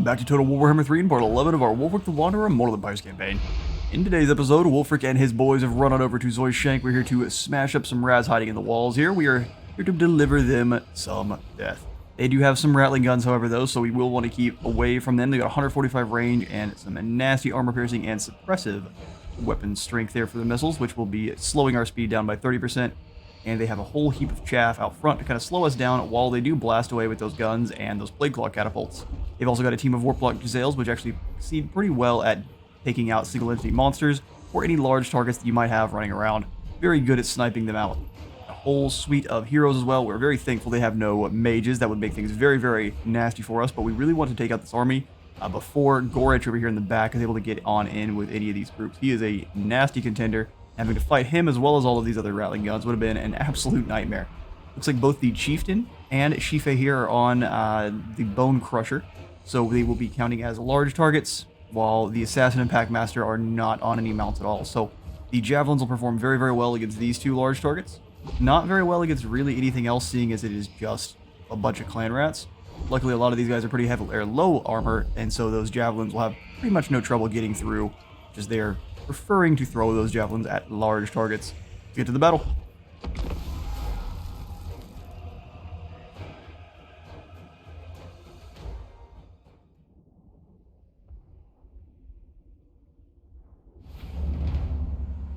Welcome back to Total Warhammer 3 and part 11 of our Wulfrik the Wanderer Mortal Empires campaign. In today's episode, Wulfrik and his boys have run on over to Zoyshank. We're here to smash up some rats hiding in the walls here. We are here to deliver them some death. They do have some rattling guns, however, though, so we will want to keep away from them. They got 145 range and some nasty armor piercing and suppressive weapon strength there for the missiles, which will be slowing our speed down by 30%. And they have a whole heap of chaff out front to kind of slow us down while they do blast away with those guns and those Plague Claw catapults. They've also got a team of Warp Block Gazelles, which actually succeed pretty well at taking out single entity monsters or any large targets that you might have running around. Very good at sniping them out. A whole suite of heroes as well. We're very thankful they have no mages. That would make things very, very nasty for us, but we really want to take out this army before Gorich over here in the back is able to get on in with any of these groups. He is a nasty contender. Having to fight him as well as all of these other rattling guns would have been an absolute nightmare. Looks like both the Chieftain and Shife here are on the Bone Crusher, so they will be counting as large targets, while the Assassin and Packmaster are not on any mounts at all. So the Javelins will perform very, very well against these two large targets. Not very well against really anything else, seeing as it is just a bunch of clan rats. Luckily, a lot of these guys are pretty heavy or low armor, and so those Javelins will have pretty much no trouble getting through, just they're preferring to throw those javelins at large targets. Let's get to the battle.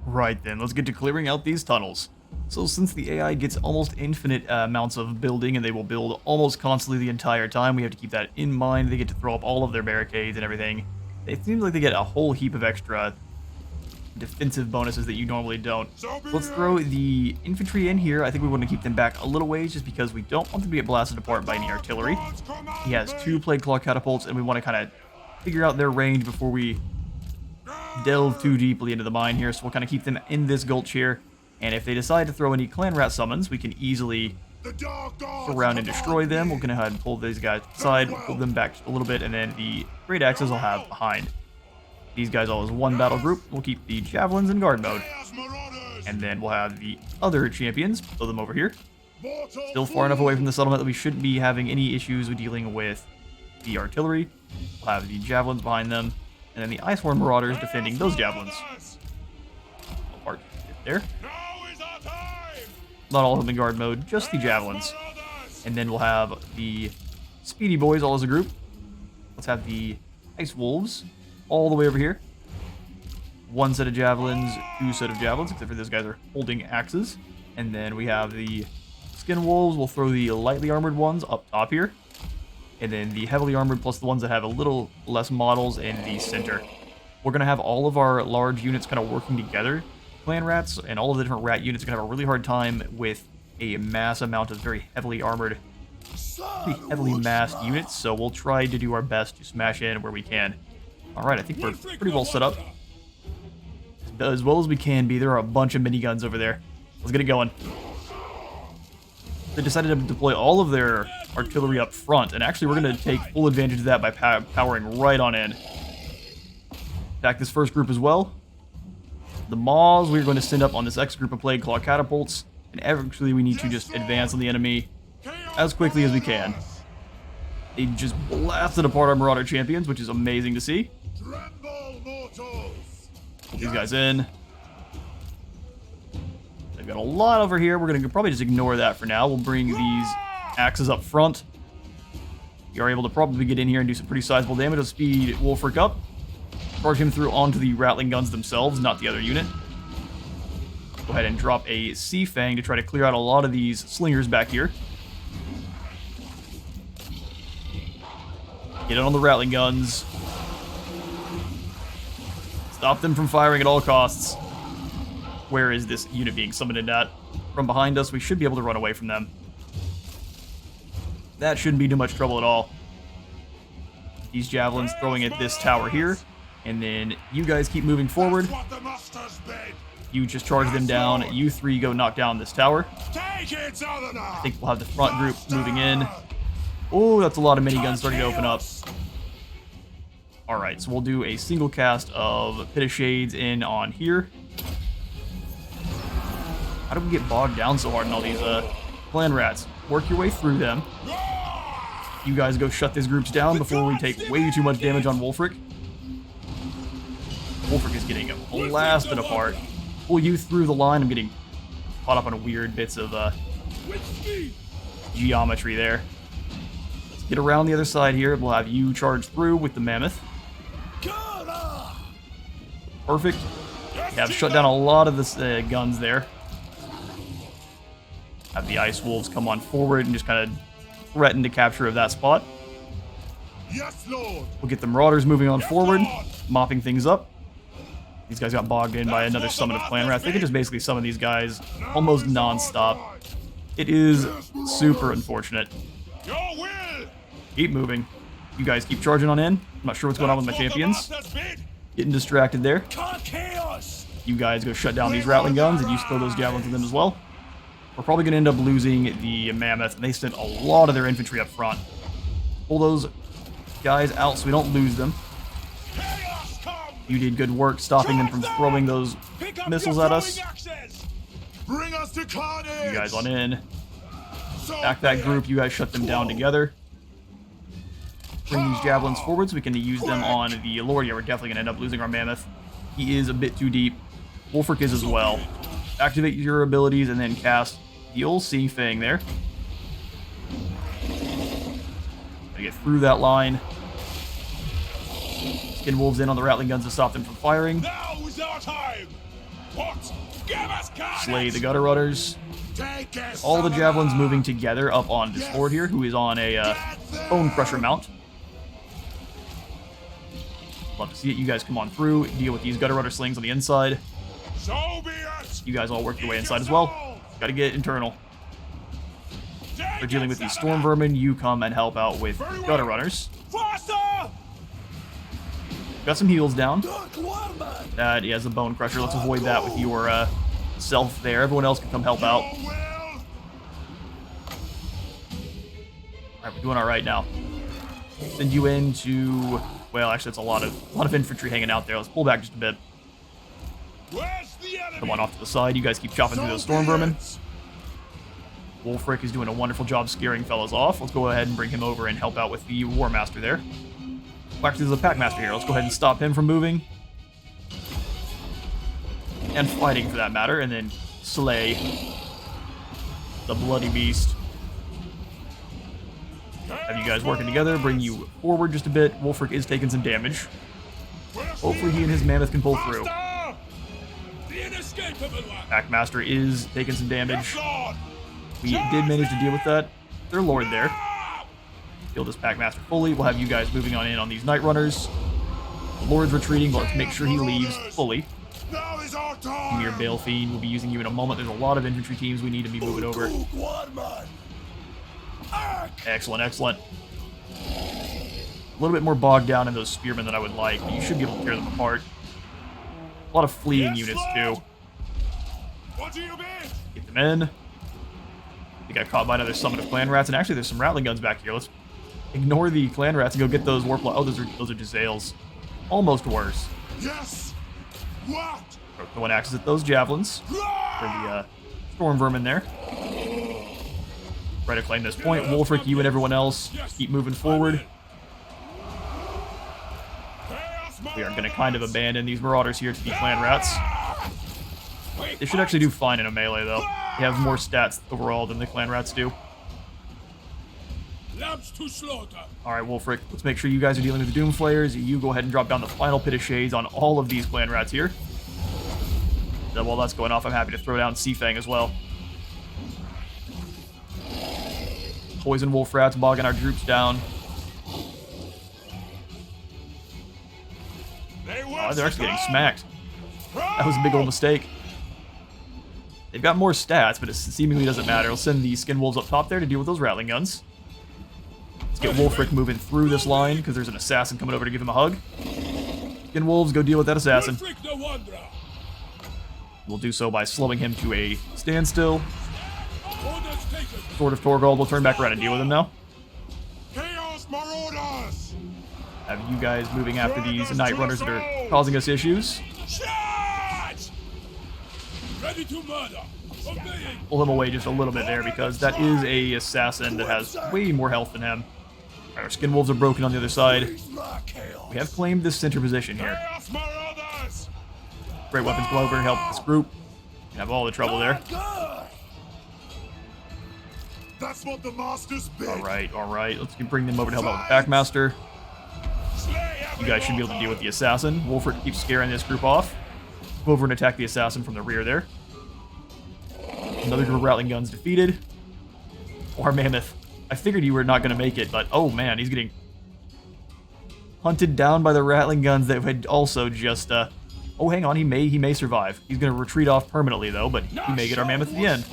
Right then, let's get to clearing out these tunnels. So since the AI gets almost infinite amounts of building and they will build almost constantly the entire time, we have to keep that in mind. They get to throw up all of their barricades and everything. It seems like they get a whole heap of extra defensive bonuses that you normally don't. Let's throw the infantry in here. I think we want to keep them back a little ways just because we don't want them to get blasted apart by any artillery. He has two Plague Claw catapults and we want to kind of figure out their range before we delve too deeply into the mine here. So we'll kind of keep them in this gulch here. And if they decide to throw any clan rat summons, we can easily surround and destroy them. We're going to go ahead and pull these guys aside, pull them back a little bit, and then the Great Axes I'll have behind. These guys all as one battle group. We'll keep the Javelins in guard mode. And then we'll have the other champions, throw them over here. Still far enough away from the settlement that we shouldn't be having any issues with dealing with the artillery. We'll have the Javelins behind them. And then the Icehorn Marauders defending those Javelins. Part there. Not all of them in guard mode, just the Javelins. And then we'll have the Speedy Boys all as a group. Let's have the Ice Wolves all the way over here. One set of javelins, two set of javelins, except for those guys are holding axes. And then we have the Skin Wolves. We'll throw the lightly armored ones up top here. And then the heavily armored plus the ones that have a little less models in the center. We're going to have all of our large units kind of working together. Clan rats and all of the different rat units are going to have a really hard time with a mass amount of very heavily armored, pretty heavily massed units. So we'll try to do our best to smash in where we can. Alright, I think we're pretty well set up. As well as we can be. There are a bunch of miniguns over there. Let's get it going. They decided to deploy all of their artillery up front, and actually we're going to take full advantage of that by powering right on in. Attack this first group as well. The Maws we're going to send up on this X group of Plague Claw catapults, and actually we need to just advance on the enemy as quickly as we can. They just blasted apart our Marauder champions, which is amazing to see. Put these guys in. They've got a lot over here. We're going to probably just ignore that for now. We'll bring these axes up front. You are able to probably get in here and do some pretty sizable damage to speed Wulfrik up. Charge him through onto the rattling guns themselves, not the other unit. Go ahead and drop a Sea Fang to try to clear out a lot of these slingers back here. Get it on the rattling guns. Stop them from firing at all costs. Where is this unit being summoned in at? From behind us, we should be able to run away from them. That shouldn't be too much trouble at all. These javelins throwing at this tower here. And then you guys keep moving forward. You just charge them down. You three go knock down this tower. I think we'll have the front group moving in. Oh, that's a lot of miniguns starting to open up. Alright, so we'll do a single cast of Pit of Shades in on here. How do we get bogged down so hard in all these clan rats? Work your way through them. You guys go shut these groups down before we take way too much damage on Wulfrik. Wulfrik is getting blasted apart. Pull you through the line. I'm getting caught up on weird bits of geometry there. Let's get around the other side here. We'll have you charge through with the mammoth. Perfect. We have shut down a lot of the guns there. Have the ice wolves come on forward and just kind of threaten to capture of that spot. Yes, Lord. We'll get the marauders moving on forward, mopping things up. These guys got bogged in by another summon of clan rats. They can just basically summon these guys almost non-stop. It is super unfortunate. Your will. Keep moving. You guys keep charging on in. I'm not sure what's going on with my champions. Getting distracted there. You guys go shut down these rattling guns and you throw those javelins at them as well. We're probably going to end up losing the mammoth. They sent a lot of their infantry up front. Pull those guys out so we don't lose them. You did good work stopping them from throwing those missiles at us. Bring us to carnage. You guys on in. Back that group. You guys shut them down together. Bring these javelins forward so we can use them on the Lord. Yeah, we're definitely going to end up losing our mammoth. He is a bit too deep. Wulfrik is as well. Activate your abilities and then cast Heal. See Fang there. Gotta get through that line. Skin wolves in on the rattling guns to stop them from firing. Now is our time. What? Give us carnage. Slay the gutter runners. All the javelins moving together up on this Lord here, who is on a bone crusher mount. Love to see it. You guys come on through, deal with these gutter rudder slings on the inside. So be it. You guys all work your way inside as well. Got to get internal. They're dealing with these storm vermin. You come and help out with gutter runners. Got some heals down. That is a bone crusher. Let's avoid that with your self there. Everyone else can come help out. Alright, we're doing alright now. Send you into, well, actually it's a lot of infantry hanging out there. Let's pull back just a bit. Come on off to the side. You guys keep chopping through those storm vermin. Wulfrik is doing a wonderful job scaring fellas off. Let's go ahead and bring him over and help out with the War Master there. Actually, there's a Pack Master here. Let's go ahead and stop him from moving. And fighting, for that matter. And then slay the Bloody Beast. Have you guys working together. Bring you forward just a bit. Wulfrik is taking some damage. Hopefully he and his mammoth can pull through. Pack Master is taking some damage. We did manage to deal with that. Their Lord there. Kill this Pack Master fully. We'll have you guys moving on in on these Night Runners. The Lord's retreating, but let's make sure he leaves fully. Your Bale Fiend, we'll be using you in a moment. There's a lot of infantry teams we need to be moving over. Excellent, excellent. A little bit more bogged down in those spearmen than I would like, but you should be able to tear them apart. A lot of fleeing units, too. Get them in. They got caught by another summon of clan rats, and actually there's some rattling guns back here. Let's ignore the clan rats and go get those warp. Oh, those are Jezzails. Almost worse. Yes. What? No one axes at those javelins for the storm vermin there. Try to claim this point. Wulfrik, you and everyone else keep moving forward. We are going to kind of abandon these marauders here to the clan rats. They should actually do fine in a melee, though. They have more stats overall than the clan rats do. Alright, Wulfrik, let's make sure you guys are dealing with the Doomflayers. You go ahead and drop down the final pit of shades on all of these clan rats here. Then while that's going off, I'm happy to throw down Seafang as well. Poison wolf rats bogging our troops down. Oh, they're actually getting smacked. That was a big old mistake. They've got more stats, but it seemingly doesn't matter. I'll send the skin wolves up top there to deal with those rattling guns. Let's get Wulfrik moving through this line, because there's an assassin coming over to give him a hug. Skin wolves, go deal with that assassin. We'll do so by slowing him to a standstill. Sword of Torgold, we'll turn back around and deal with him now. Chaos Marauders! Have you guys moving after these Night Runners that are causing us issues. Ready to murder. Pull him away just a little bit there because that is a assassin that has way more health than him. Our skin wolves are broken on the other side. We have claimed this center position here. Chaos Marauders! Great weapons go over and help this group. We have all the trouble there. That's what the masters bid. All right. Let's bring them over to help out with Backmaster. You guys should be able to deal with the assassin. Wulfrik keeps scaring this group off. Go over and attack the assassin from the rear there. Another group of Rattling Guns defeated. War Mammoth. I figured you were not going to make it, but oh man, he's getting hunted down by the Rattling Guns that had also just, oh, hang on, he may survive. He's going to retreat off permanently, though, but he may get our Mammoth at the end.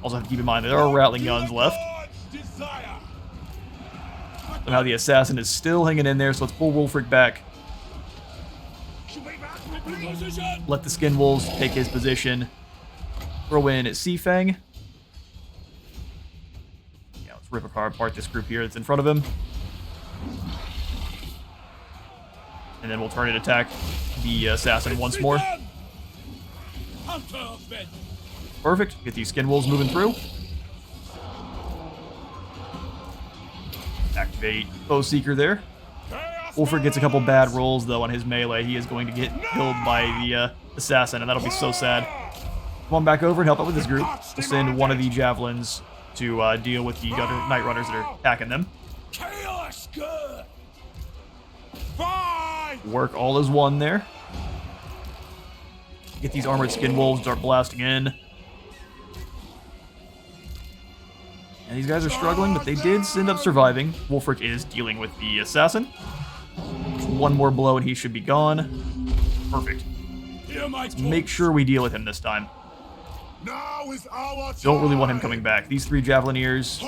Also have to keep in mind that there are Rattling Guns left. Somehow the assassin is still hanging in there, so let's pull Wulfrik back. Let the Skin Wolves take his position. Throw in Sea Fang. Yeah, let's rip apart this group here that's in front of him. And then we'll turn and attack the assassin once more. Perfect. Get these Skin Wolves moving through. Activate Foe Seeker there. Wulfrik gets a couple bad rolls, though, on his melee. He is going to get killed by the assassin, and that'll be so sad. Come on back over and help out with this group. We'll send one of the javelins to deal with the other Night Runners that are attacking them. Chaos good. Work all as one there. Get these armored Skin Wolves, start blasting in. And these guys are struggling, but they did end up surviving. Wulfrik is dealing with the assassin. One more blow and he should be gone. Perfect. Make sure we deal with him this time. Now is our time. Don't really want him coming back. These three Javelineers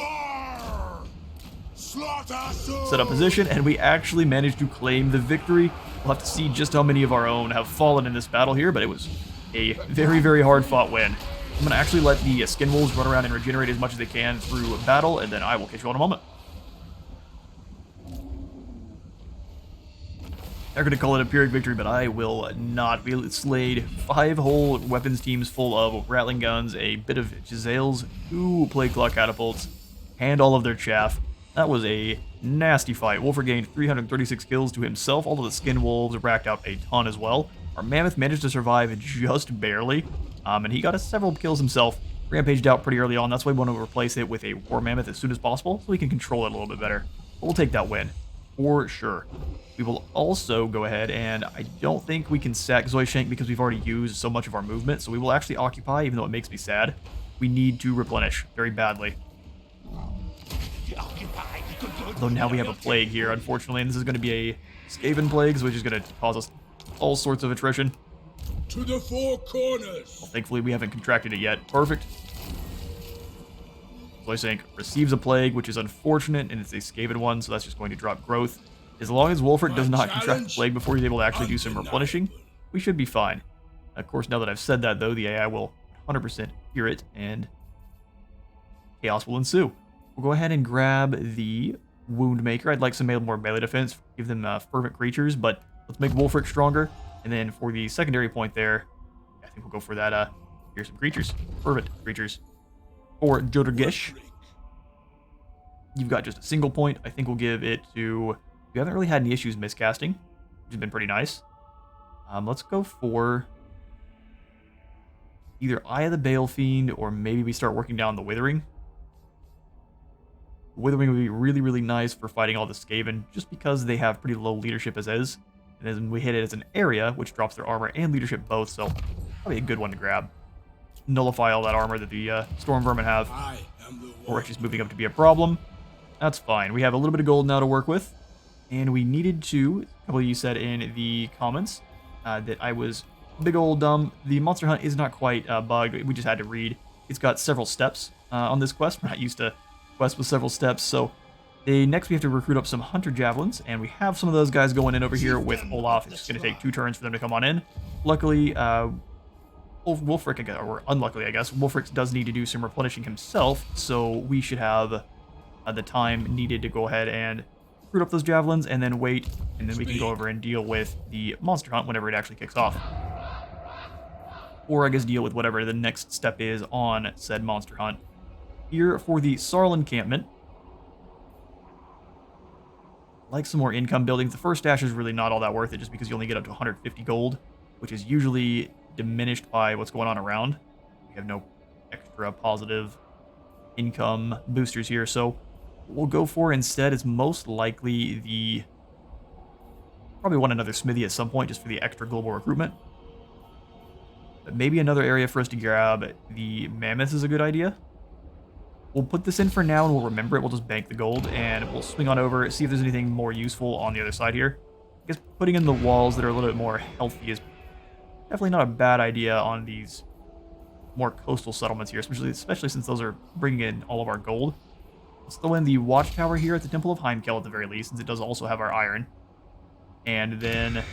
set up position, and we actually managed to claim the victory. We'll have to see just how many of our own have fallen in this battle here, but it was a very, very hard-fought win. I'm going to actually let the Skin Wolves run around and regenerate as much as they can through battle, and then I will catch you all in a moment. They're going to call it a Pyrrhic victory, but I will not. We slayed 5 whole weapons teams full of Rattling Guns, a bit of Giselles, 2 Plague Claw Catapults, and all of their chaff. That was a nasty fight. Wulfrik gained 336 kills to himself. All of the Skin Wolves racked out a ton as well. Our Mammoth managed to survive just barely, and he got us several kills himself. Rampaged out pretty early on. That's why we want to replace it with a War Mammoth as soon as possible, so we can control it a little bit better. But we'll take that win, for sure. We will also go ahead, and I don't think we can sack Zoishank because we've already used so much of our movement, so we will actually occupy, even though it makes me sad. We need to replenish very badly. Although now we have a plague here, unfortunately, and this is going to be a Skaven plague, which is going to cause us all sorts of attrition. To the 4 corners. Well, thankfully, we haven't contracted it yet. Perfect. Zoishank receives a plague, which is unfortunate, and it's a Skaven one, so that's just going to drop growth. As long as Wulfrik does not contract the plague before he's able to actually do some replenishing, we should be fine. Of course, now that I've said that, though, the AI will 100% hear it, and chaos will ensue. We'll go ahead and grab the Wound Maker. I'd like some more melee defense, give them fervent creatures, but let's make Wulfrik stronger. And then for the secondary point there, I think we'll go for that. Here's some creatures. Fervent creatures. For Jodorgish, you've got just a single point. I think we'll give it to... We haven't really had any issues miscasting, which has been pretty nice. Let's go for either Eye of the Bale Fiend, or maybe we start working down the Withering. Withering would be really, really nice for fighting all the Skaven, just because they have pretty low leadership as is. And then we hit it as an area, which drops their armor and leadership both, so probably a good one to grab. Nullify all that armor that the Storm Vermin have. Or it's just moving up to be a problem. That's fine. We have a little bit of gold now to work with. And we needed to, a couple of you said in the comments that I was big old dumb. The Monster Hunt is not quite bugged. We just had to read. It's got several steps on this quest. We're not used to quests with several steps. So next we have to recruit up some Hunter Javelins. And we have some of those guys going in over here with Olaf. It's just going to take 2 turns for them to come on in. Luckily, Wulfrik, or unluckily, I guess, Wulfrik does need to do some replenishing himself. So we should have the time needed to go ahead and recruit up those javelins, and then wait, and then we can go over and deal with the monster hunt whenever it actually kicks off. Or I guess deal with whatever the next step is on said monster hunt. Here for the Sarl encampment, Like some more income buildings. The first dash is really not all that worth it just because you only get up to 150 gold, which is usually diminished by what's going on around. We have no extra positive income boosters here, so what we'll go for instead is most likely the... Probably want another smithy at some point just for the extra global recruitment. But maybe another area for us to grab the mammoths is a good idea. We'll put this in for now and we'll remember it. We'll just bank the gold and we'll swing on over, see if there's anything more useful on the other side here. I guess putting in the walls that are a little bit more healthy is definitely not a bad idea on these more coastal settlements here, especially since those are bringing in all of our gold. Let's throw in the watchtower here at the Temple of Heimkel at the very least, since it does also have our iron. And then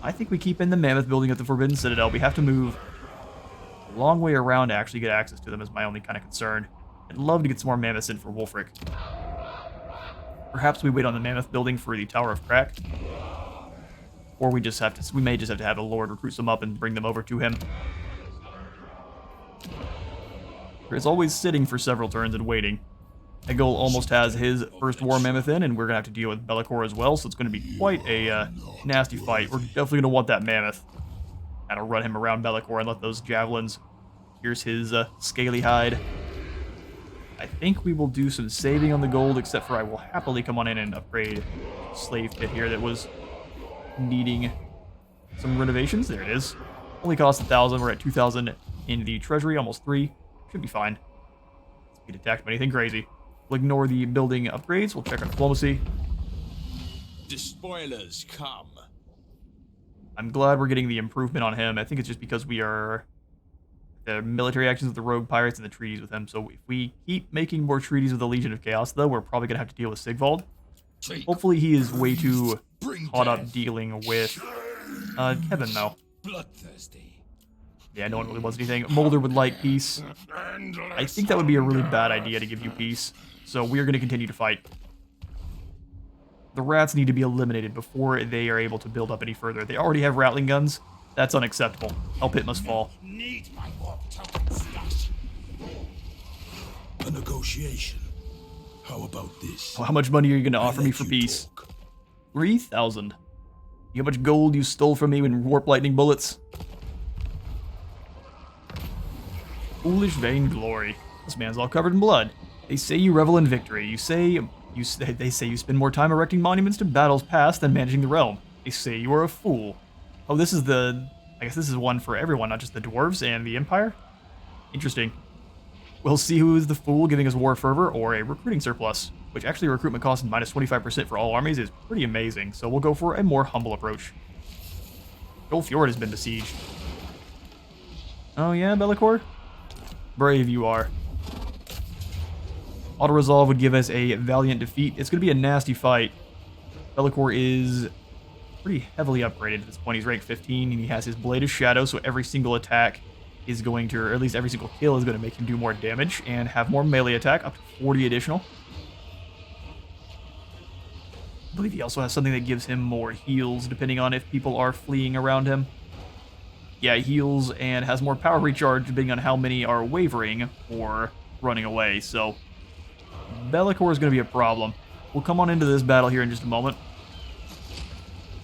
I think we keep in the mammoth building at the Forbidden Citadel. We have to move a long way around to actually get access to them is my only kind of concern. I'd love to get some more mammoths in for Wulfrik. Perhaps we wait on the mammoth building for the Tower of Crack. Or we may just have to have a lord recruit some up and bring them over to him. He's always sitting for several turns and waiting. Egil almost has his first war mammoth in, and we're going to have to deal with Be'lakor as well, so it's going to be quite a nasty fight. We're definitely going to want that mammoth. Gotta run him around Be'lakor and let those javelins pierce his scaly hide. I think we will do some saving on the gold, except for I will happily come on in and upgrade Slave Pit here that was needing some renovations. There it is. Only cost 1,000. We're at 2,000 in the treasury, almost 3. Should be fine. Let's get attacked by anything crazy. We'll ignore the building upgrades. We'll check our diplomacy. The spoilers come. I'm glad we're getting the improvement on him. I think it's just because we are the military actions with the rogue pirates and the treaties with him. So if we keep making more treaties with the Legion of Chaos, though, we're probably going to have to deal with Sigvald. Hopefully he is way too caught up dealing with Kevin, though. Bloodthirsty. Yeah, no one really wants anything. Mulder would like peace. I think that would be a really bad idea to give you peace. So we're going to continue to fight. The rats need to be eliminated before they are able to build up any further. They already have rattling guns. That's unacceptable. Hell Pit must fall. Need my warp token stash. A negotiation. How about this? How much money are you going to offer me for peace? 3,000. You know how much gold you stole from me in warp lightning bullets? Foolish vainglory. This man's all covered in blood. They say you revel in victory. They say you spend more time erecting monuments to battles past than managing the realm. They say you are a fool. Oh, this is I guess this is one for everyone, not just the dwarves and the Empire? Interesting. We'll see who is the fool giving us war fervor or a recruiting surplus, which actually recruitment cost minus 25% for all armies is pretty amazing, so we'll go for a more humble approach. Gold Fjord has been besieged. Oh yeah, Be'lakor? Brave you are. Auto-resolve would give us a valiant defeat. It's going to be a nasty fight. Be'lakor is pretty heavily upgraded at this point. He's rank 15, and he has his Blade of Shadow, so every single attack is going to, or at least every single kill is going to make him do more damage and have more melee attack, up to 40 additional. I believe he also has something that gives him more heals, depending on if people are fleeing around him. Yeah, he heals and has more power recharge, depending on how many are wavering or running away, so Be'lakor is going to be a problem. We'll come on into this battle here in just a moment.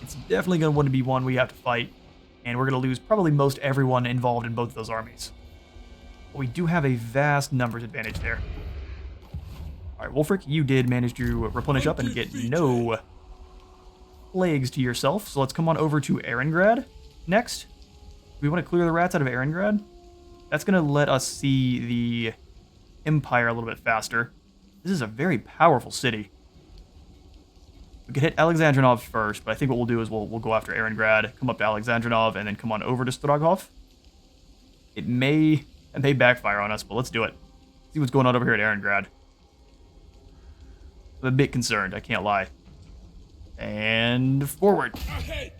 It's definitely going to want to be one we have to fight, and we're going to lose probably most everyone involved in both of those armies. But we do have a vast numbers advantage there. Alright, Wulfrik, you did manage to replenish up and get no plagues to yourself, so let's come on over to Erengrad next. We want to clear the rats out of Erengrad. That's going to let us see the Empire a little bit faster. This is a very powerful city. We could hit Alexandrinov first, but I think what we'll do is we'll go after Erengrad, come up to Alexandrinov, and then come on over to Strogov. It may backfire on us, but let's do it. See what's going on over here at Erengrad. I'm a bit concerned, I can't lie. And forward. Ahead.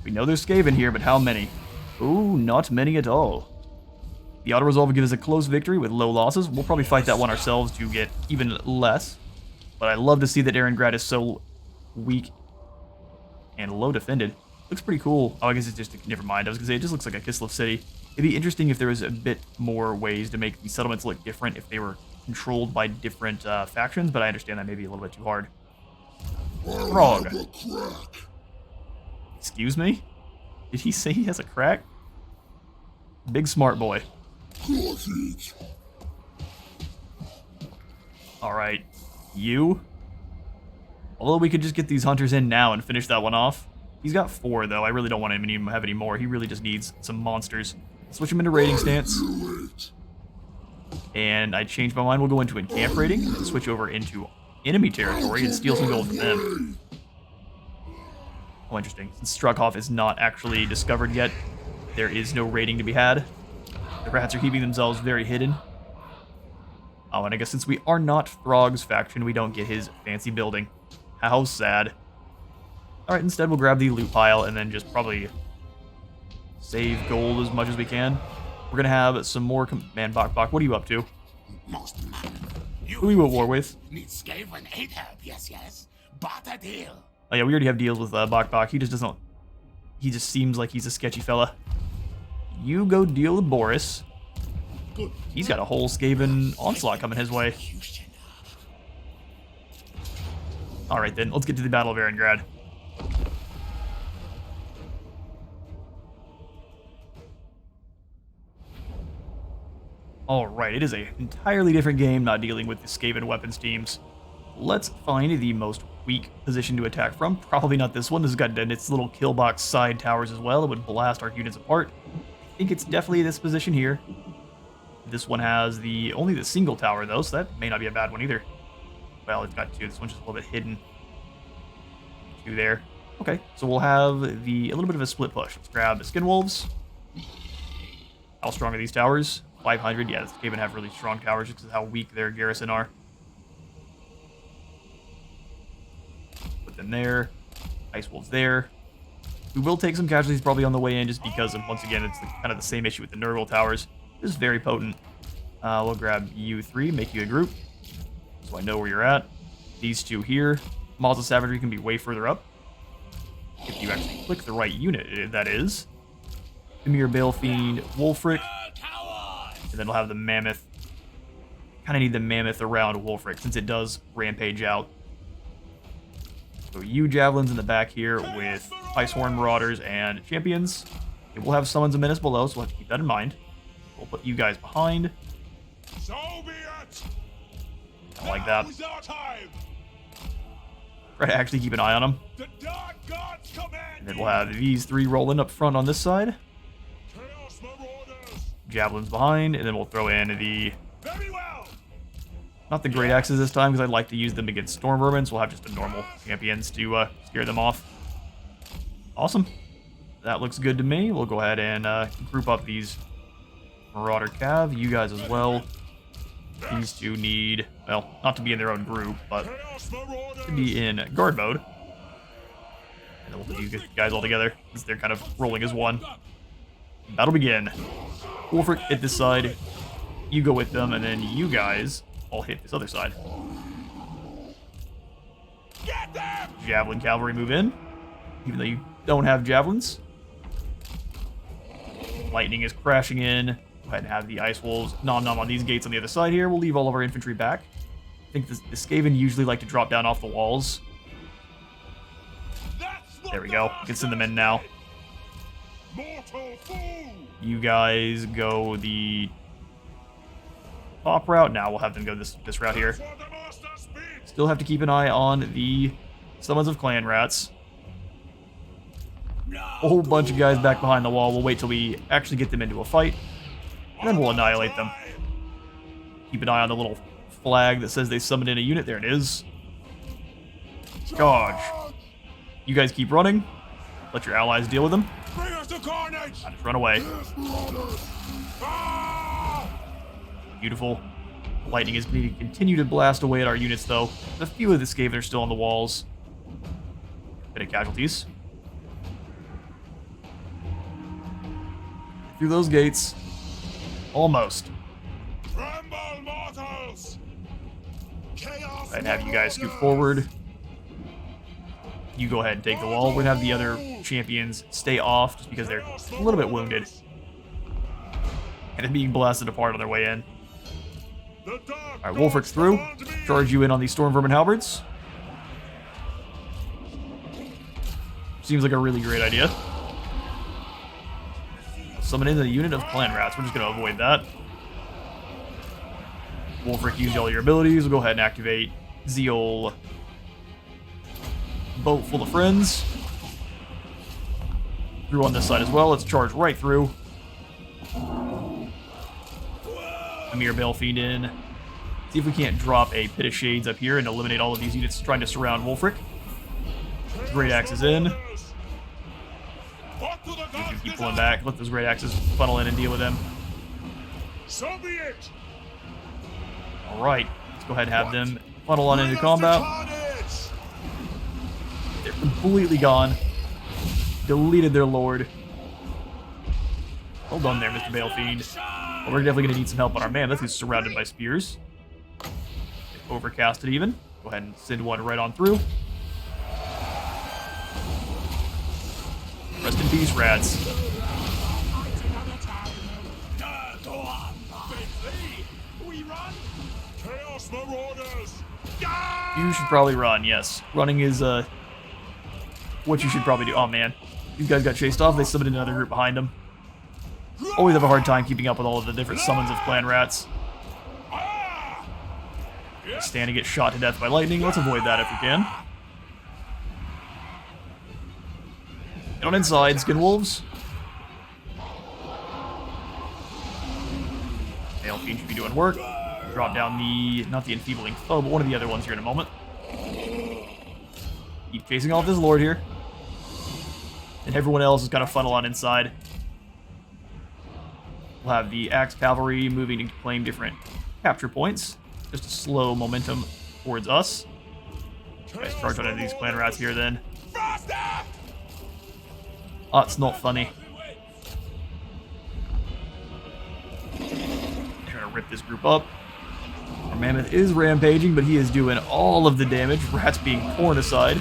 We know there's Skaven here, but how many? Ooh, not many at all. The auto-resolve will give us a close victory with low losses. We'll probably fight that one ourselves to get even less. But I love to see that Erengrad is so weak and low defended. Looks pretty cool. Oh, I guess it's just... Never mind. I was going to say, it just looks like a Kislev city. It'd be interesting if there was a bit more ways to make these settlements look different if they were controlled by different factions, but I understand that may be a little bit too hard. Frog. Excuse me? Did he say he has a crack? Big smart boy. Alright. You? Although we could just get these hunters in now and finish that one off. He's got 4, though. I really don't want him to have any more. He really just needs some monsters. Switch him into raiding stance. And I changed my mind. We'll go into encamp raiding and then switch over into enemy territory and steal some gold from them. Oh, interesting. Since Strukhoff is not actually discovered yet, there is no raiding to be had. The rats are keeping themselves very hidden. Oh, and I guess since we are not Throg's faction, we don't get his fancy building. How sad. Alright, instead we'll grab the loot pile and then just probably save gold as much as we can. We're gonna have some more man, Bok, what are you up to? Who are you at war with? Oh yeah, we already have deals with Bok. He just seems like he's a sketchy fella. You go deal with Boris. He's got a whole Skaven onslaught coming his way. Alright then, let's get to the Battle of Varengrad. Alright, it is an entirely different game, not dealing with the Skaven weapons teams. Let's find the most weak position to attack from. Probably not this one. This has got its little kill box side towers as well. It would blast our units apart. I think it's definitely this position here. This one has only the single tower though, so that may not be a bad one either. Well, it's got 2. This one's just a little bit hidden. 2 there. Okay, so we'll have a little bit of a split push. Let's grab the Skin Wolves. How strong are these towers? 500. Yeah, they even have really strong towers just because of how weak their garrison are. Put them there. Ice Wolves there. We will take some casualties probably on the way in just because, once again, it's kind of the same issue with the Nurgle towers. This is very potent. We'll grab you 3, make you a group, so I know where you're at. These 2 here. Maws of Savagery can be way further up. If you actually click the right unit, that is. Emir Balefiend, Wulfrik. And then we'll have the Mammoth. Kind of need the Mammoth around Wulfrik since it does rampage out. So you Javelins in the back here with Icehorn Marauders and Champions. It will have Summons of Menace below, so we'll have to keep that in mind. We'll put you guys behind. So be it. I like that. Now is our time. Try to actually keep an eye on them. The Dark Gods command. And then we'll have these 3 rolling up front on this side. Chaos Marauders. Javelins behind, and then we'll throw in Very well. not the Great Axes this time, because I'd like to use them against Storm Vermin, so we'll have just a normal Champions to scare them off. Awesome. That looks good to me. We'll go ahead and group up these Marauder Cav, you guys as well. These 2 need, well, not to be in their own group, but to be in guard mode. And then we'll put you guys all together, since they're kind of rolling as one. Battle begin. Wulfrik hit this side, you go with them, and then you guys all hit this other side. Get them. Javelin Cavalry move in, even though you don't have Javelins. Lightning is crashing in. Go ahead and have the Ice Wolves nom on these gates on the other side here. We'll leave all of our infantry back. I think the Skaven usually like to drop down off the walls. There we go. We can send them in now. Mortal fool. You guys go the top route. Now we'll have them go this route here. For the master speaks. Still have to keep an eye on the Summons of Clan Rats. A whole bunch of guys back behind the wall. We'll wait till we actually get them into a fight, and then we'll annihilate them. Keep an eye on the little flag that says they summoned in a unit. There it is. Charge. You guys keep running. Let your allies deal with them. Bring us to carnage. I just run away. Ah! Beautiful. Lightning is going to continue to blast away at our units, though. A few of the Skaven are still on the walls. Bit of casualties. Through those gates. Almost. Tremble, mortals. Chaos. And have you guys scoot forward. You go ahead and take the wall. We're going to have the other champions stay off just because they're a little bit wounded. And they're being blasted apart on their way in. Alright, Wulfrik's through. Charge you in on these Storm Vermin Halberds. Seems like a really great idea. Summon in a unit of clan rats. We're just going to avoid that. Wulfrik, use all your abilities. We'll go ahead and activate Zeal. Boat full of friends. Through on this side as well. Let's charge right through. Amir Balefeed in. See if we can't drop a Pit of Shades up here and eliminate all of these units trying to surround Wulfrik. Great Axes in. We can keep pulling back. Let those Great Axes funnel in and deal with them. So be it. Alright, let's go ahead and have them funnel on into combat. They're completely gone. Deleted their lord. Well done there, Mr. Balefiend. Well, we're definitely going to need some help on our mammoth, who's surrounded by spears. Overcasted even. Go ahead and send one right on through. Rest in peace, rats. Chaos Marauders. You should probably run, yes. Running is, what you should probably do. Oh, man. These guys got chased off. They summoned another group behind them. Always have a hard time keeping up with all of the different summons of clan rats. Stand to get shot to death by lightning. Let's avoid that if we can. Get on inside, Skin Wolves. Balefeed should be doing work. Drop down the, not the enfeebling foe, but one of the other ones here in a moment. Keep chasing off this lord here. And everyone else is kind of funnel on inside. We'll have the Axe Cavalry moving to claim different capture points. Just a slow momentum towards us. Let's charge on into these clan rats here then. Oh, it's not funny. Trying to rip this group up. Our mammoth is rampaging, but he is doing all of the damage. Rats being torn aside.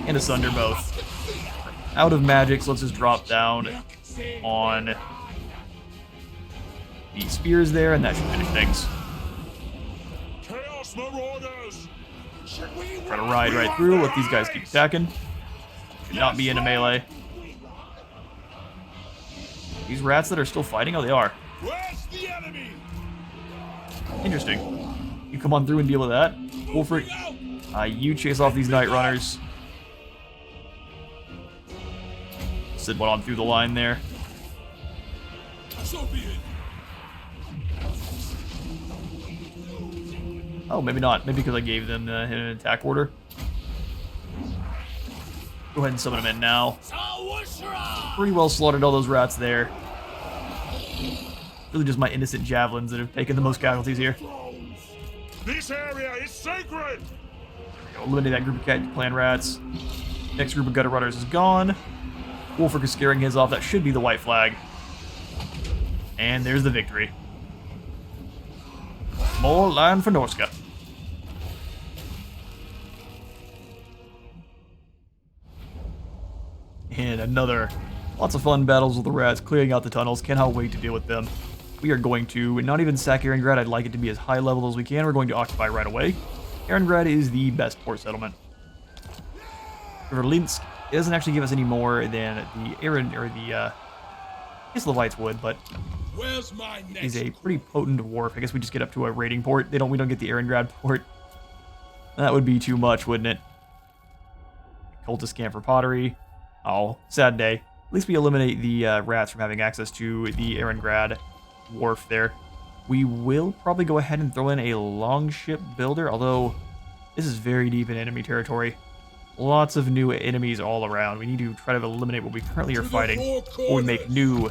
And asunder both. Out of magic, so let's just drop down on the spears there, and that should finish things. Chaos Marauders. Try to ride right through, let these guys keep attacking. Should not be in a melee. These rats that are still fighting? Oh, they are. Where's the enemy? Interesting. You come on through and deal with that. Wulfrik, you chase off these Night Runners. Send one on through the line there. So be it. Oh, maybe not. Maybe because I gave them an attack order. Go ahead and summon them in now. Pretty well slaughtered all those rats there. Really just my innocent javelins that have taken the most casualties here. This area is sacred. Eliminate that group of clan rats. Next group of gutter runners is gone. Wulfrik is scaring his off. That should be the white flag. And there's the victory. More land for Norska. And another. Lots of fun battles with the rats, clearing out the tunnels. Cannot wait to deal with them. We are going to not even sack Erengrad. I'd like it to be as high level as we can. We're going to occupy right away. Erengrad is the best port settlement. Verlinsk doesn't actually give us any more than the I guess the Levites would, but Where's my next? is a pretty potent wharf. I guess we just get up to a raiding port. We don't get the Erengrad port. That would be too much, wouldn't it? Cultist camp for pottery. Oh, sad day. At least we eliminate the rats from having access to the Erengrad wharf there. We will probably go ahead and throw in a longship builder, although this is very deep in enemy territory. Lots of new enemies all around. We need to try to eliminate what we currently are fighting before we make new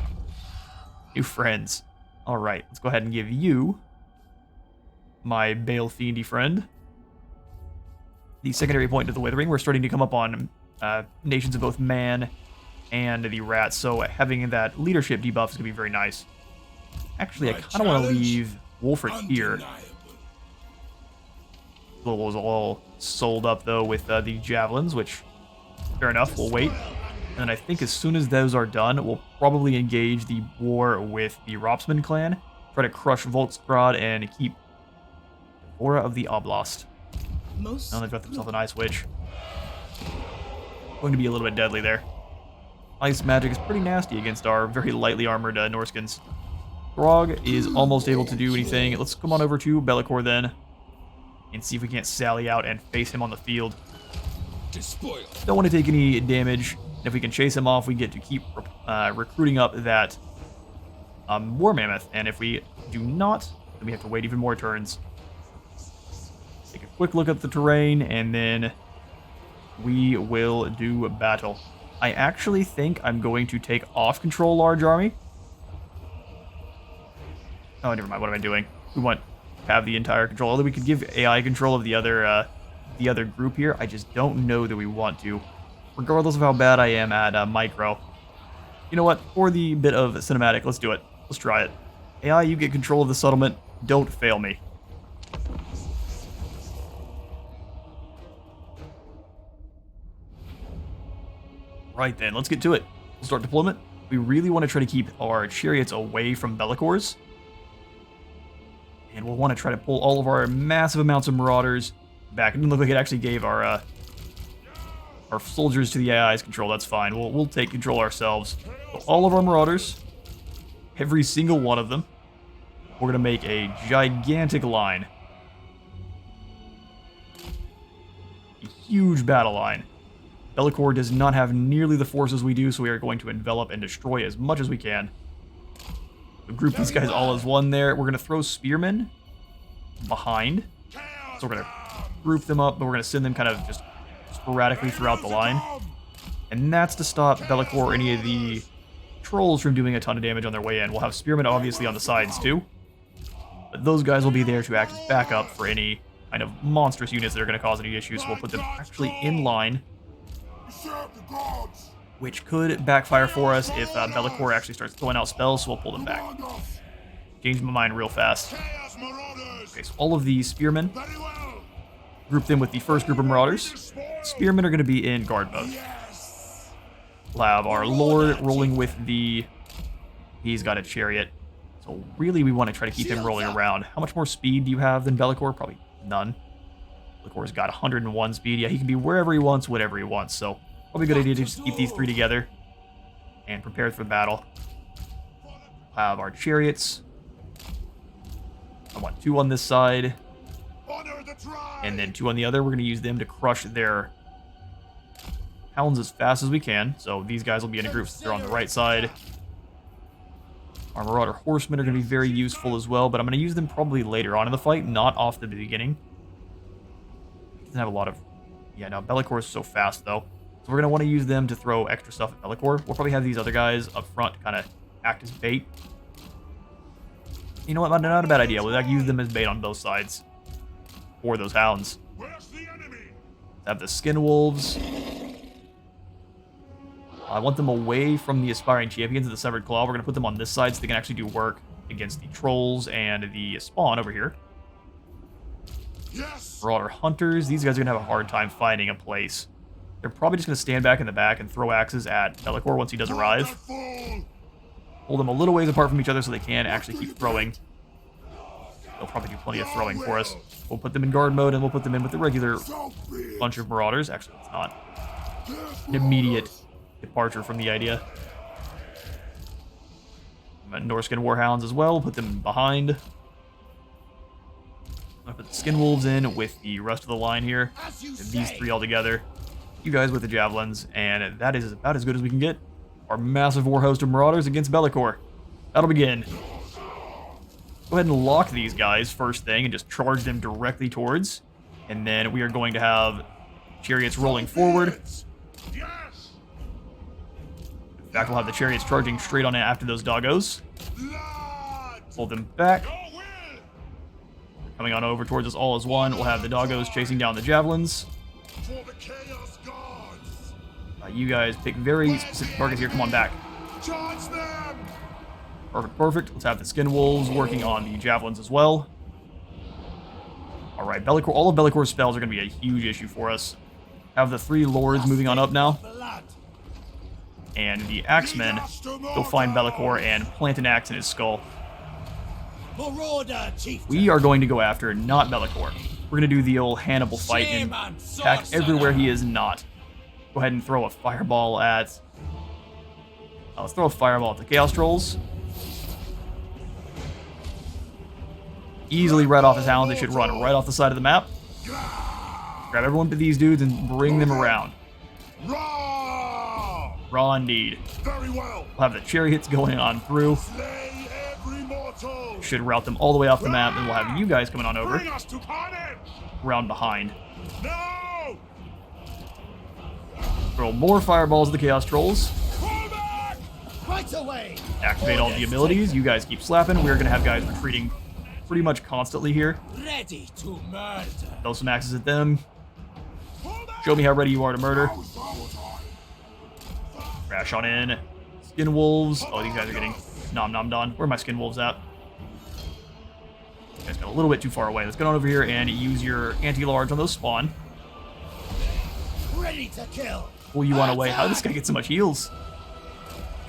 friends. Alright, let's go ahead and give you my Balefiendy friend the secondary point of the Withering. We're starting to come up on nations of both man and the rats, so having that leadership debuff is going to be very nice. Actually, I kind of want to leave Wulfrik here. Was all sold up, though, with the javelins, which, fair enough, we'll wait. And I think as soon as those are done, we'll probably engage the war with the Ropsman clan. Try try to crush Volksgrad and keep Aura of the Oblast. Now they've got themselves an Ice Witch. Going to be a little bit deadly there. Ice magic is pretty nasty against our very lightly armored Norskins. Grog is almost able to do anything. Let's come on over to Be'lakor then and see if we can't sally out and face him on the field. Don't want to take any damage. If we can chase him off, we get to keep recruiting up that War Mammoth. And if we do not, then we have to wait even more turns. Take a quick look at the terrain, and then we will do a battle. I actually think I'm going to take off control large army. Oh, never mind. What am I doing? We want to have the entire control. Although we could give AI control of the other group here. I just don't know that we want to. Regardless of how bad I am at micro. You know what? For the bit of cinematic, let's do it. Let's try it. AI, you get control of the settlement. Don't fail me. Right then, let's get to it. We'll start deployment. We really want to try to keep our chariots away from Be'lakor's. And we'll want to try to pull all of our massive amounts of marauders back. It didn't look like it actually gave our soldiers to the AI's control. That's fine. We'll take control ourselves. So all of our marauders, every single one of them, we're going to make a gigantic line. A huge battle line. Be'lakor does not have nearly the forces we do, so we are going to envelop and destroy as much as we can. We'll group these guys all as one there. We're going to throw spearmen behind. So we're going to group them up, but we're going to send them kind of just sporadically throughout the line. And that's to stop Be'lakor or any of the trolls from doing a ton of damage on their way in. We'll have spearmen obviously on the sides too. But those guys will be there to act as backup for any kind of monstrous units that are going to cause any issues. So we'll put them actually in line, which could backfire for us if Be'lakor actually starts throwing out spells, so we'll pull them back. Change my mind real fast. Okay, so all of these spearmen, group them with the first group of marauders. Spearmen are going to be in guard mode. We'll have our lord rolling with the... He's got a chariot. So really we want to try to keep him rolling around. How much more speed do you have than Be'lakor? Probably none. Be'lakor's got 101 speed. Yeah, he can be wherever he wants, whatever he wants. So probably a good idea to just keep these three together and prepare for battle. We'll have our chariots. I want 2 on this side. And then 2 on the other. We're going to use them to crush their hounds as fast as we can. So these guys will be in a group. They're on the right side. Our Marauder Horsemen are going to be very useful as well, but I'm going to use them probably later on in the fight, not off the beginning. Doesn't have a lot of... Yeah, no, Be'lakor is so fast, though. So we're going to want to use them to throw extra stuff at Be'lakor. We'll probably have these other guys up front to kind of act as bait. You know what? Not a bad idea. We'll use them as bait on both sides. For those hounds. Have the Skin Wolves. I want them away from the Aspiring Champions of the Severed Claw. We're going to put them on this side so they can actually do work against the Trolls and the Spawn over here. Marauder Hunters. These guys are going to have a hard time finding a place. They're probably just going to stand back in the back and throw axes at Be'lakor once he does arrive. Hold them a little ways apart from each other so they can actually keep throwing. They'll probably do plenty of throwing for us. We'll put them in guard mode and we'll put them in with the regular bunch of Marauders. Actually, it's not an immediate departure from the idea. Norskin Warhounds as well. We'll put them behind. I'll put the Skin Wolves in with the rest of the line here. And these 3 all together. You guys with the Javelins. And that is about as good as we can get. Our massive war host of Marauders against Be'lakor. That'll begin. Go ahead and lock these guys first thing and just charge them directly towards. And then we are going to have chariots rolling forward. In fact, we'll have the chariots charging straight on it after those doggos. Pull them back. Coming on over towards us all as one. We'll have the doggos chasing down the javelins. You guys pick very specific targets here. Come on back. Perfect, perfect. Let's have the Skin Wolves working on the javelins as well. Alright, Be'lakor, all of Be'lakor's spells are going to be a huge issue for us. Have the 3 lords moving on up now. And the Axemen go find Be'lakor and plant an axe in his skull. Marauder, chief. We are going to go after not Be'lakor. We're going to do the old Hannibal fight and attack everywhere he is not. Go ahead and throw a fireball at... let's throw a fireball at the Chaos Trolls. Easily right off his hounds. They should run right off the side of the map. Grab every one of these dudes and bring them around. Raw indeed. Very well. We'll have the chariots going on through. Slay every mortal. Should route them all the way off the map, and we'll have you guys coming on over. Bring us to carnage. Round behind. No. Throw more fireballs at the Chaos Trolls. Pull back. Right away. Activate all the abilities. You guys keep slapping. We're going to have guys retreating pretty much constantly here. Ready to murder. Throw some axes at them. Pull back. Show me how ready you are to murder. Crash on in. Skin wolves. Oh, these guys are getting nom nom don. Where are my skin wolves at? You guys got a little bit too far away. Let's get on over here and use your anti-large on those spawn. Ready to kill. Pull you on away. How did this guy get so much heals?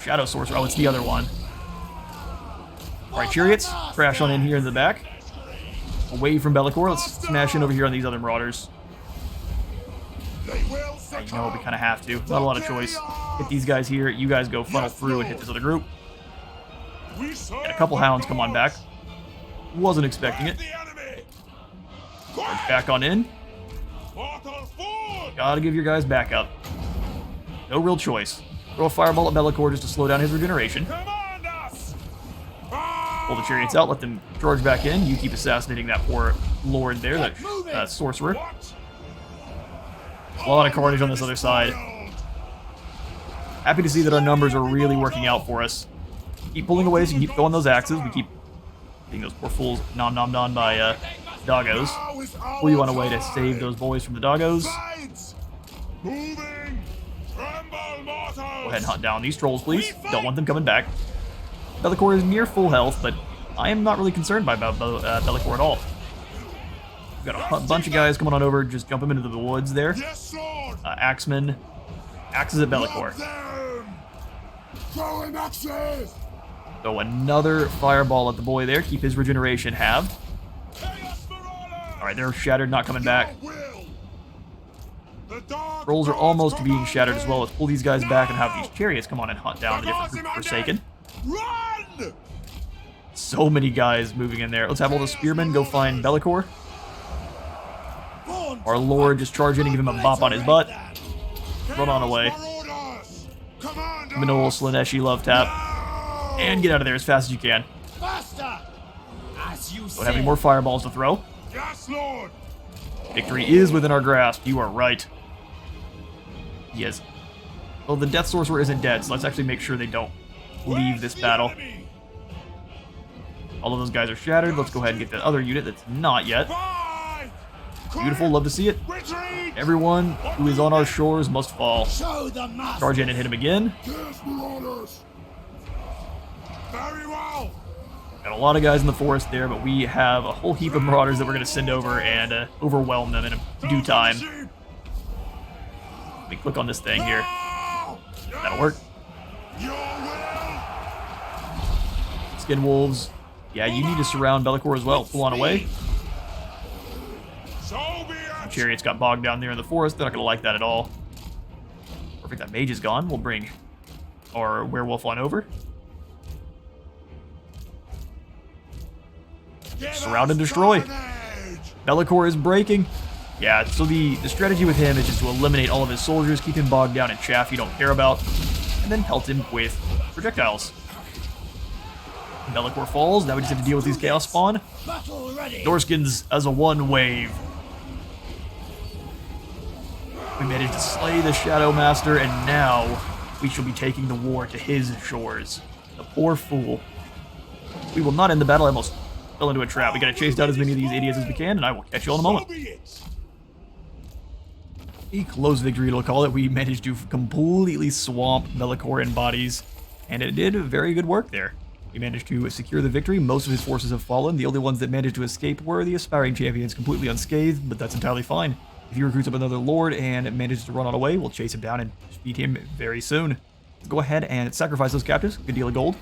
Shadow Sorcerer. Oh, it's the other one. Alright, chariots. Crash on in here in the back. Away from Be'lakor. Let's smash in over here on these other marauders. They will You know, we kind of have to. Not a lot of choice. Hit these guys here. You guys go funnel through and hit this other group. And a couple hounds come on back. Wasn't expecting it. Charge back on in. Gotta give your guys backup. No real choice. Throw a fireball at Be'lakor just to slow down his regeneration. Pull the chariots out, let them charge back in. You keep assassinating that poor lord there, that sorcerer. A lot of carnage on this other side. Happy to see that our numbers are really working out for us. Keep pulling away so you keep throwing those axes. We keep getting those poor fools nom nom nom by doggos. Pull you on a way to save those boys from the doggos. Go ahead and hunt down these trolls, please. Don't want them coming back. Be'lakor is near full health, but I am not really concerned by Be'lakor at all. We've got a bunch of guys coming on over. Just jump them into the woods there. Axemen. Axes at Be'lakor. Throw another fireball at the boy there. Keep his regeneration halved. Alright, they're shattered, not coming back. Trolls are almost being shattered as well. Let's pull these guys back and have these chariots come on and hunt down the different group of Forsaken. Run! So many guys moving in there. Let's have all the spearmen go find Be'lakor. Our lord just charge in and give him a bop on his butt. Run on away. Minoal Slaneshi love tap. And get out of there as fast as you can. Don't have any more fireballs to throw. Yes, Lord. Victory is within our grasp. You are right. Yes. Well, the Death Sorcerer isn't dead, so let's actually make sure they don't leave this battle. All of those guys are shattered. Let's go ahead and get that other unit that's not yet. Beautiful, love to see it. Everyone who is on our shores must fall. Charge in and hit him again. Very well. Got a lot of guys in the forest there, but we have a whole heap of marauders that we're going to send over and overwhelm them in due time. Let me click on this thing here. That'll work. Skin wolves. Yeah, you need to surround Be'lakor as well. Pull on away. The chariots got bogged down there in the forest. They're not going to like that at all. Perfect, that mage is gone. We'll bring our werewolf on over. Surround and destroy. Be'lakor is breaking. Yeah, so the strategy with him is just to eliminate all of his soldiers, keep him bogged down in chaff you don't care about, and then pelt him with projectiles. Be'lakor falls. Now we just have to deal with these chaos spawn. Dorskins as a one wave. We managed to slay the Shadow Master, and now we shall be taking the war to his shores. The poor fool. We will not end the battle. I almost fell into a trap. We gotta chase down as many of these idiots as we can, and I will catch you all in a moment. A close victory, we'll call it. We managed to completely swamp Be'lakor in bodies, and it did very good work there. We managed to secure the victory. Most of his forces have fallen. The only ones that managed to escape were the aspiring champions, completely unscathed, but that's entirely fine. If he recruits up another lord and manages to run on away, we'll chase him down and defeat him very soon. Let's go ahead and sacrifice those captives. Good deal of gold.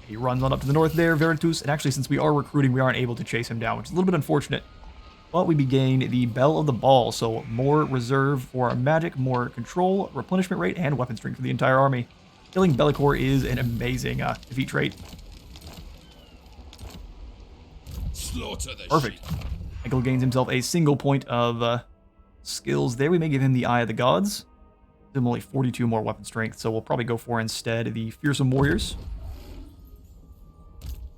He runs on up to the north there, Veritus, and actually since we are recruiting, we aren't able to chase him down, which is a little bit unfortunate. But we gain the Bell of the Ball, so more reserve for our magic, more control, replenishment rate, and weapon strength for the entire army. Killing Bellicor is an amazing defeat trait. Slaughter the Perfect. Michael gains himself a single point of skills there. We may give him the Eye of the Gods. Give him only 42 more weapon strength, so we'll probably go for instead the Fearsome Warriors.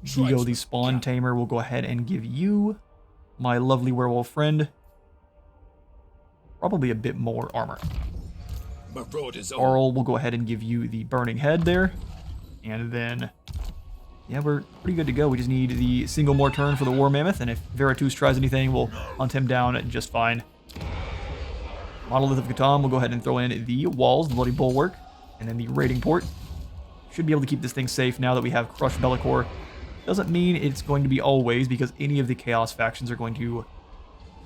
Vigo the Spawn Tamer will go ahead and give you my lovely werewolf friend probably a bit more armor. Arl will go ahead and give you the Burning Head there. And then, yeah, we're pretty good to go. We just need the single more turn for the War Mammoth, and if Veritus tries anything, we'll hunt him down just fine. Monolith of Catan will go ahead and throw in the walls, the Bloody Bulwark, and then the Raiding Port. Should be able to keep this thing safe now that we have crushed Bellicor. Doesn't mean it's going to be always, because any of the Chaos factions are going to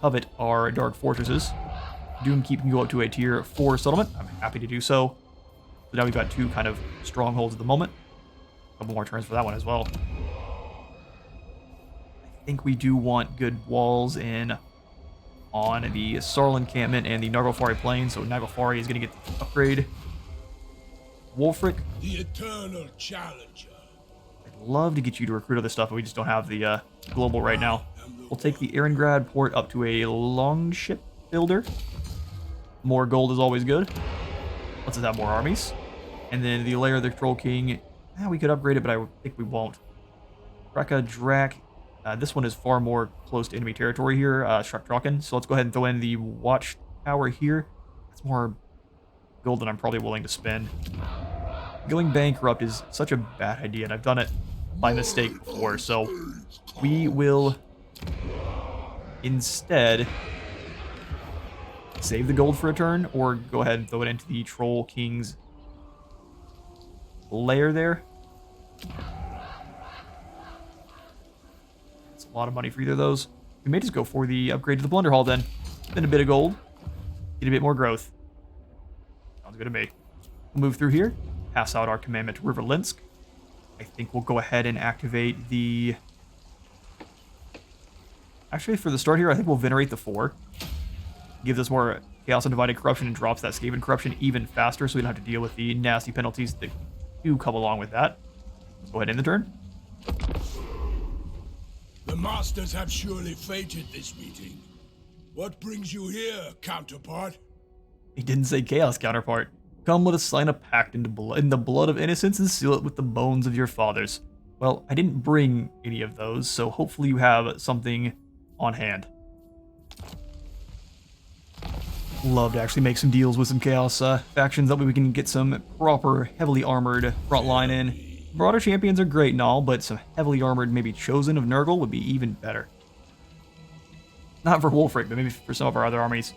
covet our Dark Fortresses. Doomkeep can go up to a tier 4 settlement. I'm happy to do so. So now we've got 2 kind of strongholds at the moment. A couple more turns for that one as well. I think we do want good walls in on the Sarl encampment and the Naglfari plain, so Naglfari is going to get the upgrade. Wulfrik. The eternal challenger. I'd love to get you to recruit other stuff, but we just don't have the global right now. We'll take the Erengrad port up to a longship builder. More gold is always good. Let's have more armies. And then the Lair of the Troll King. We could upgrade it, but I think we won't. Reka Drak. This one is far more close to enemy territory here. Shrak-Draken. So let's go ahead and throw in the Watchtower here. That's more gold than I'm probably willing to spend. Going bankrupt is such a bad idea, and I've done it by mistake before. So we will instead save the gold for a turn, or go ahead and throw it into the Troll King's lair there. It's a lot of money for either of those. We may just go for the upgrade to the Plunder Hall then. Spend a bit of gold, get a bit more growth. Sounds good to me. We'll move through here, pass out our commandment to River Linsk. I think we'll go ahead and activate the... Actually, for the start here, I think we'll venerate the 4. Gives us more Chaos Undivided Corruption and drops that Skaven Corruption even faster, so we don't have to deal with the nasty penalties that do come along with that. Let's go ahead and end the turn. The Masters have surely fated this meeting. What brings you here, counterpart? He didn't say Chaos counterpart. Come, let us sign a pact in the blood of innocence and seal it with the bones of your fathers. Well, I didn't bring any of those, so hopefully you have something on hand. Love to actually make some deals with some Chaos factions. That way we can get some proper, heavily armored front line in. Broader champions are great and all, but some heavily armored, maybe Chosen of Nurgle would be even better. Not for Wulfrik, but maybe for some of our other armies.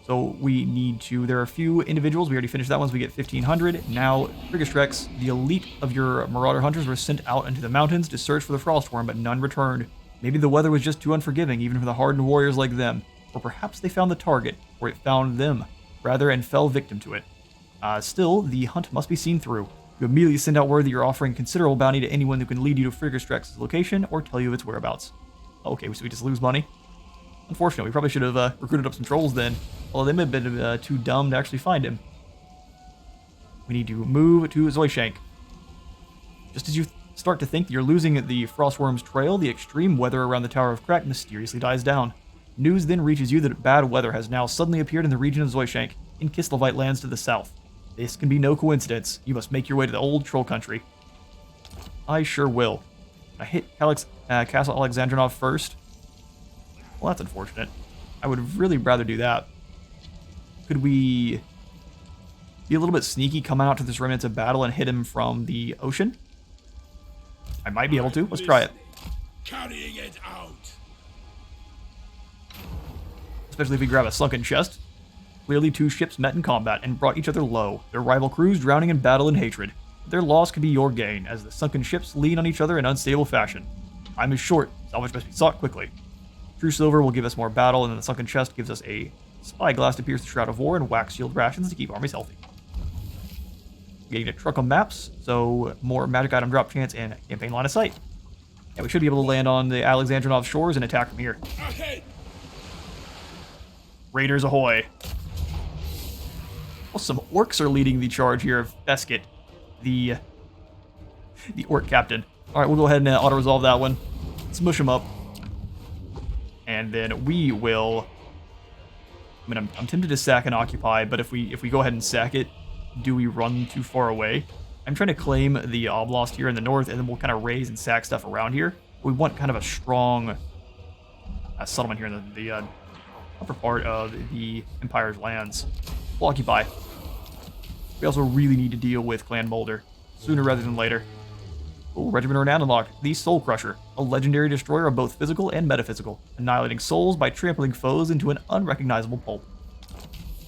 So we need to... There are a few individuals. We already finished that once we get 1,500. Now, Frigastrex, the elite of your Marauder Hunters, were sent out into the mountains to search for the Frostworm, but none returned. Maybe the weather was just too unforgiving, even for the hardened warriors like them. Or perhaps they found the target, or it found them, rather, and fell victim to it. Still, the hunt must be seen through. You immediately send out word that you're offering considerable bounty to anyone who can lead you to Frigastrex's location or tell you of its whereabouts. Okay, so we just lose money. Unfortunately, we probably should have recruited up some trolls then, although they may have been too dumb to actually find him. We need to move to Zoishank. Just as you start to think that you're losing the Frostworm's trail, the extreme weather around the Tower of Crack mysteriously dies down. News then reaches you that bad weather has now suddenly appeared in the region of Zoishank, in Kislevite lands to the south. This can be no coincidence. You must make your way to the old troll country. I sure will. I hit Castle Alexandrinov first. Well, that's unfortunate. I would really rather do that. Could we be a little bit sneaky, come out to this remnants of battle and hit him from the ocean? I might be able to. Let's try it. Carrying it out. Especially if we grab a sunken chest. Clearly 2 ships met in combat and brought each other low, their rival crews drowning in battle and hatred. Their loss could be your gain, as the sunken ships lean on each other in unstable fashion. Time is short, salvage must be sought quickly. True silver will give us more battle, and then the sunken chest gives us a spyglass to pierce the Shroud of War and wax shield rations to keep armies healthy. getting a truck on maps, so more magic item drop chance and campaign line of sight. And we should be able to land on the Alexandrinov shores and attack from here. Ahead! Raiders ahoy! Well, some orcs are leading the charge here of Beskett, the orc captain. Alright, we'll go ahead and auto-resolve that one. Smush him up. And then we will... I mean, I'm tempted to sack and occupy, but if we go ahead and sack it, do we run too far away? I'm trying to claim the Oblast here in the north, and then we'll kind of raise and sack stuff around here. We want kind of a strong settlement here in the upper part of the Empire's lands. We'll occupy. We also really need to deal with Clan Boulder, sooner rather than later. Oh, Regiment Renown unlocked. The Soul Crusher, a legendary destroyer of both physical and metaphysical, annihilating souls by trampling foes into an unrecognizable pulp.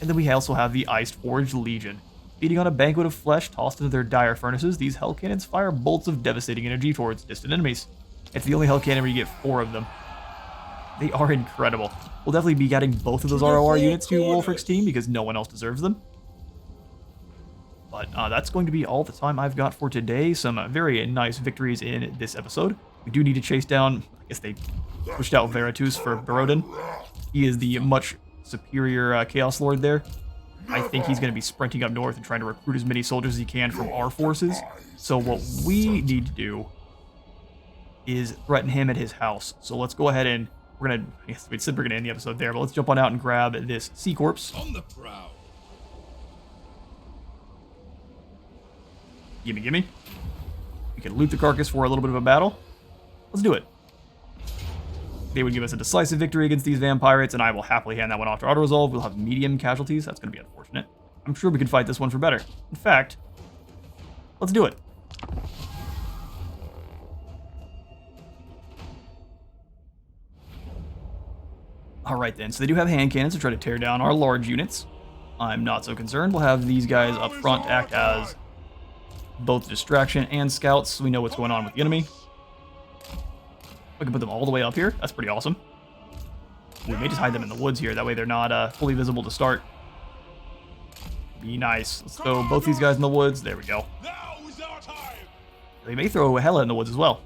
And then we also have the Iced Forged Legion. Feeding on a banquet of flesh tossed into their dire furnaces, these hell cannons fire bolts of devastating energy towards distant enemies. It's the only hell cannon where you get 4 of them. They are incredible. We'll definitely be getting both of those ROR units to Wulfrik's team because no one else deserves them. But that's going to be all the time I've got for today. Some very nice victories in this episode. We do need to chase down... I guess they pushed out Veritus for Borodin. He is the much superior Chaos Lord there. I think he's going to be sprinting up north and trying to recruit as many soldiers as he can from our forces. So what we need to do is threaten him at his house. So let's go ahead and... We're going to... I guess we said we're going to end the episode there, but let's jump on out and grab this Sea Corpse. On the prowl. Gimme, gimme. We can loot the carcass for a little bit of a battle. Let's do it. They would give us a decisive victory against these vampirates, and I will happily hand that one off to auto-resolve. We'll have medium casualties. That's going to be unfortunate. I'm sure we can fight this one for better. In fact, let's do it. Alright then, so they do have hand cannons to try to tear down our large units. I'm not so concerned. We'll have these guys up front act as both distraction and scouts, so we know what's going on with the enemy. We can put them all the way up here. That's pretty awesome. We may just hide them in the woods here. That way they're not fully visible to start. Be nice. Let's throw both these guys in the woods. There we go. Now is our time. They may throw Hela in the woods as well.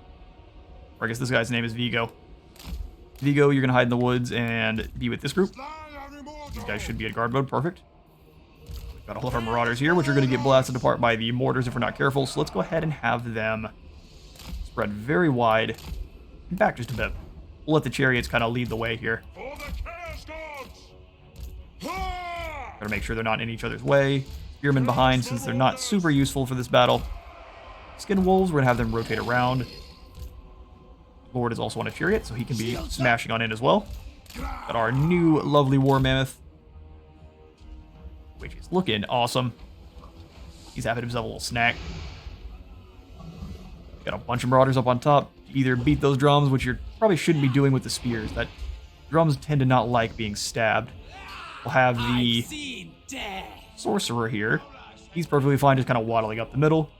Or I guess this guy's name is Vigo. Vigo, you're going to hide in the woods and be with this group. These guys should be at guard mode. Perfect. We've got all of our Marauders here, which are going to get blasted apart by the mortars if we're not careful. So let's go ahead and have them spread very wide. Back just a bit. We'll let the chariots kind of lead the way here. For the Chaos Gods. Gotta make sure they're not in each other's way. Spearmen behind, since they're not super useful for this battle. Skin Wolves, we're gonna have them rotate around. Lord is also on a chariot, so he can be smashing on in as well. Got our new lovely War Mammoth, which is looking awesome. He's having himself a little snack. Got a bunch of Marauders up on top. Either beat those drums, which you probably shouldn't be doing with the spears. That drums tend to not like being stabbed. We'll have the Sorcerer here. He's perfectly fine, just kind of waddling up the middle.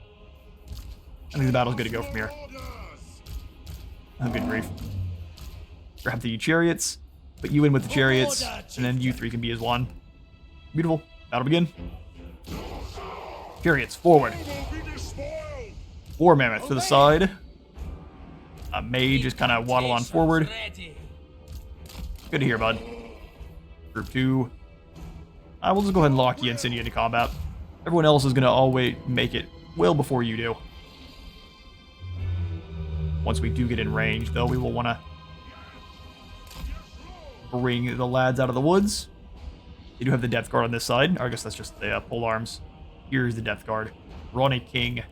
I think the battle's good to go from here. Oh, good grief. Grab the chariots, put you in with the chariots, and then you three can be as one. Beautiful. Battle begin. Chariots, forward. War Mammoth to the side. Mage just kind of waddle on forward. Good to hear, bud. Group 2. We'll just go ahead and lock you and send you into combat. Everyone else is going to always make it well before you do. Once we do get in range, though, we will want to bring the lads out of the woods. They do have the Death Guard on this side. Or I guess that's just the pole arms. Here's the Death Guard. Ronnie King.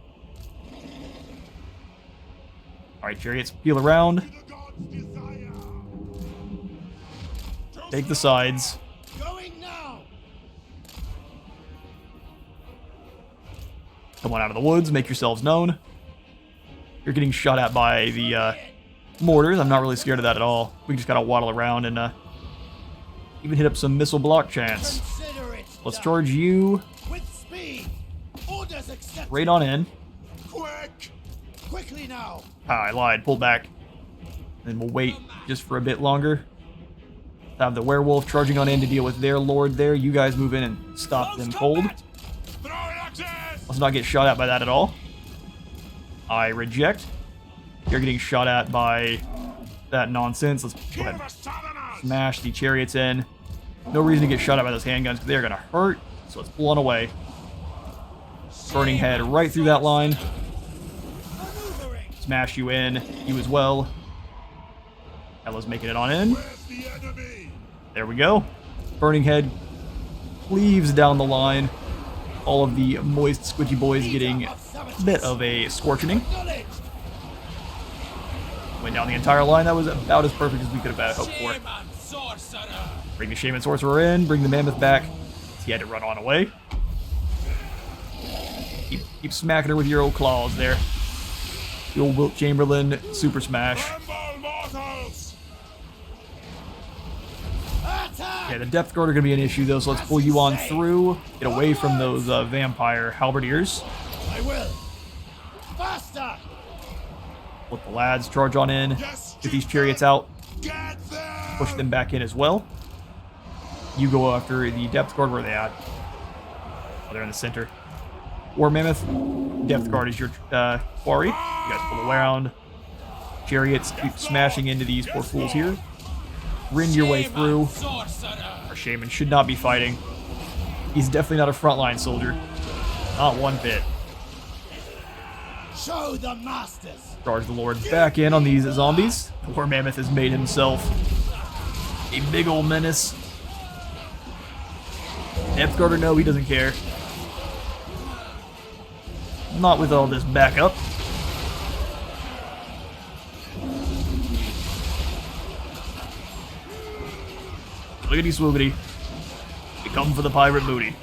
Alright, chariots, peel around. Take the sides. Come on out of the woods, make yourselves known. You're getting shot at by the mortars. I'm not really scared of that at all. We just gotta waddle around and even hit up some missile block chance. Let's charge you. Right on in. Quickly now. I lied. Pull back. Then we'll wait just for a bit longer. Have the werewolf charging on in to deal with their lord there. You guys move in and stop them cold. Let's not get shot at by that at all. I reject. You're getting shot at by that nonsense. Let's go ahead and smash the chariots in. No reason to get shot at by those handguns because they're going to hurt. So let's pull on away. Burning head right through that line. Smash you in. You as well. Ella's making it on in. There we go. Burning head cleaves down the line. All of the moist, squidgy boys getting a bit of a scorching. Went down the entire line. That was about as perfect as we could have hoped for. Bring the Shaman Sorcerer in. Bring the Mammoth back. He had to run on away. Keep smacking her with your old claws there. The old Wilt Chamberlain Super Smash. Yeah, the Depth Guard are going to be an issue, though, so let's pull you on through. Get away from those vampire halberdiers. I will. Faster. Let the lads charge on in. Get these chariots out. Push them back in as well. You go after the Depth Guard. Where are they at? Oh, they're in the center. War Mammoth. Depth Guard is your quarry. You guys pull around. Chariots keep smashing into these poor fools here. Rend your way through. Our Shaman should not be fighting. He's definitely not a frontline soldier. Not one bit. Show the masters. Charge the Lord back in on these zombies. War Mammoth has made himself a big old menace. Depth Guard or no, he doesn't care. Not with all this backup. Lookity swoogity. We come for the pirate booty.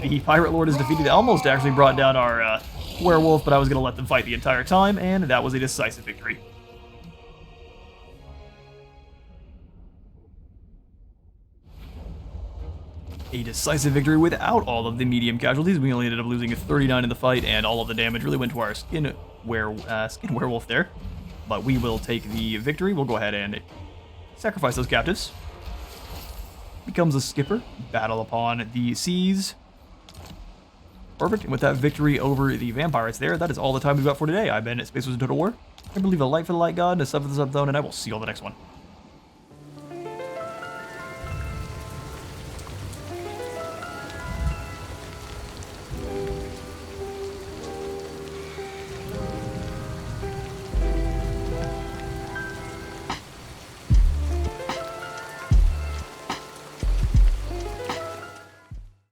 The Pirate Lord is defeated. Almost actually brought down our werewolf, but I was going to let them fight the entire time, and that was a decisive victory. A decisive victory without all of the medium casualties. We only ended up losing a 39 in the fight, and all of the damage really went to our skin werewolf there. But we will take the victory. We'll go ahead and sacrifice those captives. Becomes a skipper. Battle upon the seas. Perfect. And with that victory over the vampires there, that is all the time we've got for today. I've been at Space Wars in Total War. I believe a light for the light god, a sub for the sub zone, and I will see you on the next one.